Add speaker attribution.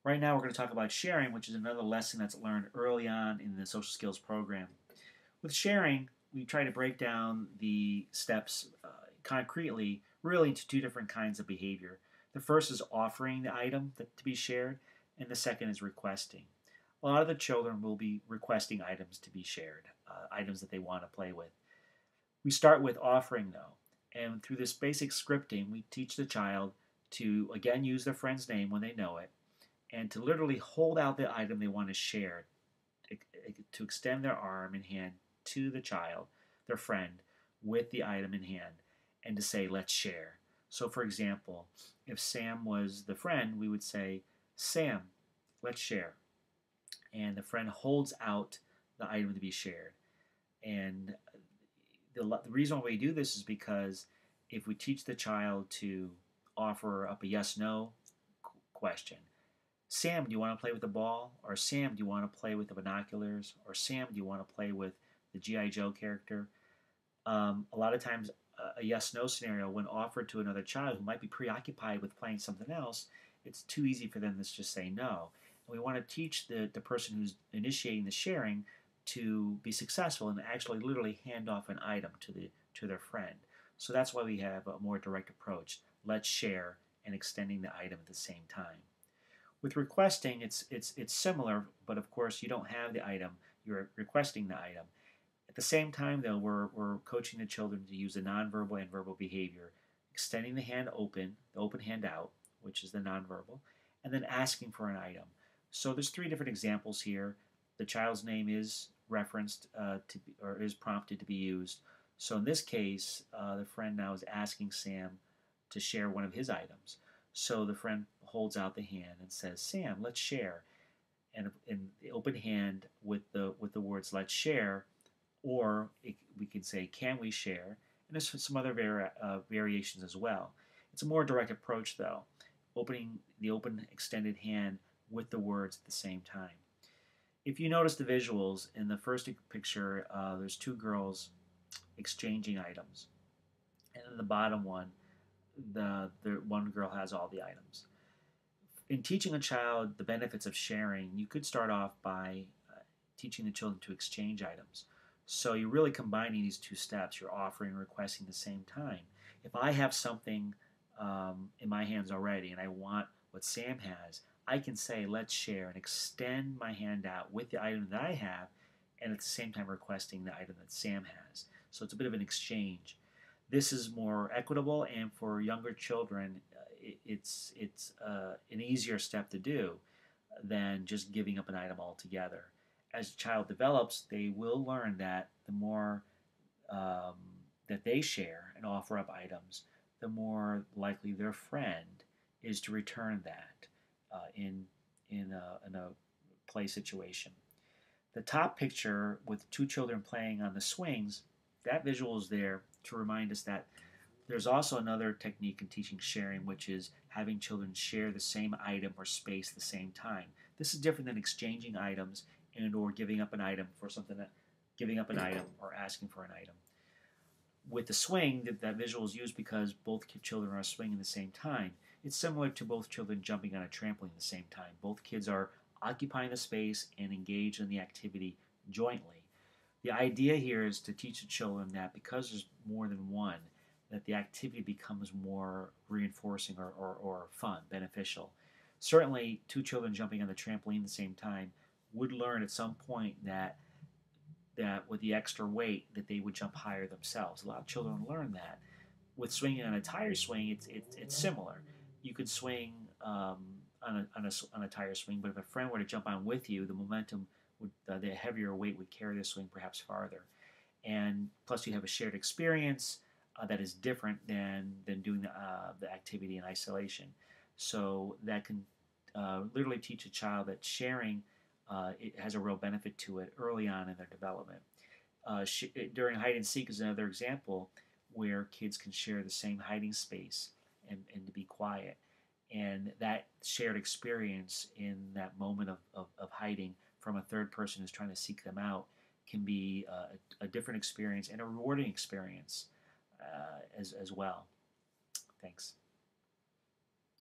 Speaker 1: Right now we're going to talk about sharing, which is another lesson that's learned early on in the social skills program. With sharing, we try to break down the steps concretely, really into two different kinds of behavior. The first is offering the item to be shared, and the second is requesting. A lot of the children will be requesting items to be shared, items that they want to play with. We start with offering, though, and through this basic scripting, we teach the child to again use their friend's name when they know it, and to literally hold out the item they want to share, to extend their arm and hand to the child, their friend, with the item in hand, and to say, let's share. So, for example, if Sam was the friend, we would say, Sam, let's share. And the friend holds out the item to be shared. And the reason why we do this is because if we teach the child to offer up a yes no question, Sam, do you want to play with the ball? Or Sam, do you want to play with the binoculars? Or Sam, do you want to play with the G.I. Joe character? A lot of times, a yes no scenario, when offered to another child who might be preoccupied with playing something else, it's too easy for them to just say no. And we want to teach the person who's initiating the sharing to be successful and actually literally hand off an item to their friend. So that's why we have a more direct approach. Let's share and extending the item at the same time. With requesting, it's similar, but of course you don't have the item. You're requesting the item. At the same time, though, we're coaching the children to use the nonverbal and verbal behavior, extending the hand open, the open hand out, which is the nonverbal, and then asking for an item. So there's three different examples here. The child's name is referenced or is prompted to be used. So in this case, the friend now is asking Sam to share one of his items. So the friend holds out the hand and says, "Sam, let's share." And in the open hand with the words "let's share," or we can say, "Can we share?" And there's some other variations as well. It's a more direct approach, though, opening the open extended hand with the words at the same time. If you notice the visuals in the first picture, there's two girls exchanging items, and in the bottom one, the one girl has all the items. In teaching a child the benefits of sharing, you could start off by teaching the children to exchange items. So you're really combining these two steps. You're offering and requesting at the same time. If I have something in my hands already and I want what Sam has, I can say, let's share, and extend my hand out with the item that I have, and at the same time requesting the item that Sam has. So it's a bit of an exchange. This is more equitable, and for younger children, it's an easier step to do than just giving up an item altogether. As a child develops, they will learn that the more that they share and offer up items, the more likely their friend is to return that in a play situation. The top picture with two children playing on the swings, that visual is there to remind us that there's also another technique in teaching sharing, which is having children share the same item or space at the same time. This is different than exchanging items and or giving up an item for something giving up an item or asking for an item. With the swing, that visual is used because both children are swinging at the same time. It's similar to both children jumping on a trampoline at the same time. Both kids are occupying the space and engaged in the activity jointly. The idea here is to teach the children that because there's more than one, that the activity becomes more reinforcing or fun, beneficial. Certainly, two children jumping on the trampoline at the same time would learn at some point that with the extra weight that they would jump higher themselves. A lot of children learn that. With swinging on a tire swing, it's similar. You could swing on a tire swing, but if a friend were to jump on with you, the momentum would the heavier weight would carry the swing perhaps farther. And plus, you have a shared experience that is different than doing the activity in isolation. So that can literally teach a child that sharing it has a real benefit to it early on in their development. During hide and seek is another example where kids can share the same hiding space and to be quiet. And that shared experience in that moment of hiding from a third person who's trying to seek them out can be a different experience and a rewarding experience as well. Thanks.